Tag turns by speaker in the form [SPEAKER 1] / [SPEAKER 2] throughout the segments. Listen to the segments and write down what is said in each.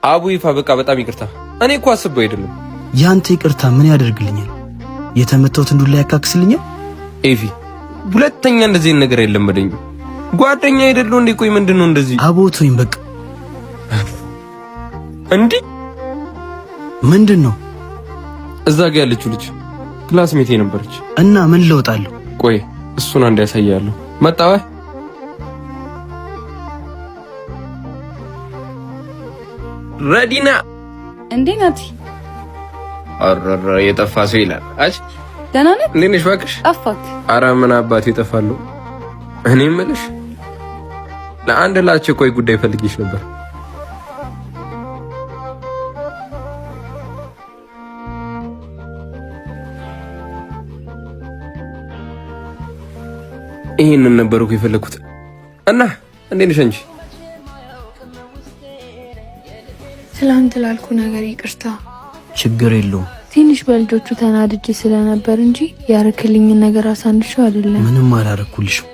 [SPEAKER 1] አቡ ይፋ በቃ በጣም ይቅርታ። እኔ እኮ አስቤው አይደለም።
[SPEAKER 2] ያንተ ይቅርታ ምን ያደርግልኛል? የተመተውት እንዱላ ያካክስልኛል?
[SPEAKER 1] ኤፊ ሁለተኛ እንደዚህ ነገር አይለመደኝም። ጓደኛ አይደለው እንዴ? ቆይ ምንድነው እንደዚህ?
[SPEAKER 2] አቦቶኝ በቃ
[SPEAKER 1] እንዴ
[SPEAKER 2] ምንድነው?
[SPEAKER 1] እዛ ጋር ያለችው ልጅ ክላስሜቴ ነበረች
[SPEAKER 2] እና ምን ለውጣለሁ?
[SPEAKER 1] ቆይ እሱን አንድ ያሳያለሁ። መጣው ረዲና
[SPEAKER 3] እንዴ ናቲ?
[SPEAKER 1] አረረ የጠፋ ሰው ይላል። አጭ
[SPEAKER 3] ደህና ነህ?
[SPEAKER 1] እንዴት ነሽ? እባክሽ
[SPEAKER 3] ጠፋክ።
[SPEAKER 1] ኧረ ምን አባቴ እጠፋለሁ። እኔ የምልሽ ለአንድ ለአስቸኳይ ጉዳይ ፈልጌሽ ነበር። ይሄንን ነበር እኮ የፈለኩት። እና እንዴት ነሽ አንቺ?
[SPEAKER 3] ትላንት ላልኩ ነገር ይቅርታ።
[SPEAKER 2] ችግር የለውም።
[SPEAKER 3] ትንሽ በልጆቹ ተናድጄ ስለነበር እንጂ ያረክልኝን ነገር አሳንሽው አይደለም።
[SPEAKER 2] ምንም አላረኩልሽም።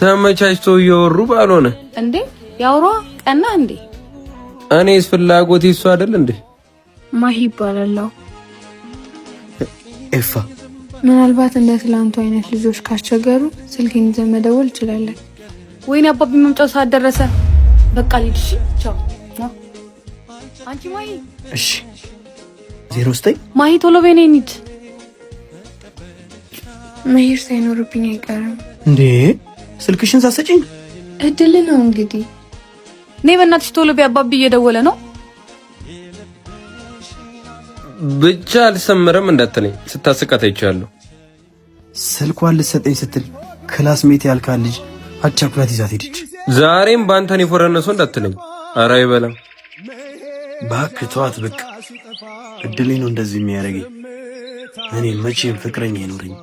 [SPEAKER 1] ተመቻችቶ እየወሩ ባልሆነ
[SPEAKER 3] እንዴ ያውራ ቀና እንዴ?
[SPEAKER 1] እኔስ ፍላጎቴ እሱ አይደል እንዴ?
[SPEAKER 3] ማሂ ይባላል።
[SPEAKER 2] ኤፋ
[SPEAKER 3] ምናልባት እንደ ትላንቱ አይነት ልጆች ካስቸገሩ ስልኬን ይዘን መደወል እንችላለን። ወይኔ አባቢ መምጫው ሰዓት ደረሰ። በቃ ልሂድ። እሺ ቻው። አንቺ ማሂ።
[SPEAKER 2] እሺ 09
[SPEAKER 3] ማሂ ቶሎ በኔ እንሂድ። መሄድ ሳይኖርብኝ አይቀርም
[SPEAKER 2] እንዴ? ስልክሽን ሳሰጪኝ
[SPEAKER 3] እድል ነው እንግዲህ። ነይ በእናትሽ ቶሎ ቢያባቢ እየደወለ ነው።
[SPEAKER 1] ብቻ አልሰመረም እንዳትለኝ ስታስቃት አይቻለሁ።
[SPEAKER 2] ስልኳን ልትሰጠኝ ስትል ክላስሜት ያልካት ልጅ አቻኩላት ይዛት ሄደች።
[SPEAKER 1] ዛሬም ባንተን የፎረነሰው እንዳትለኝ። ኧረ አይበላም።
[SPEAKER 2] እባክህ ተዋት በቃ። እድሌ ነው እንደዚህ የሚያደርገኝ። እኔ መቼም ፍቅረኛ አይኖረኝ።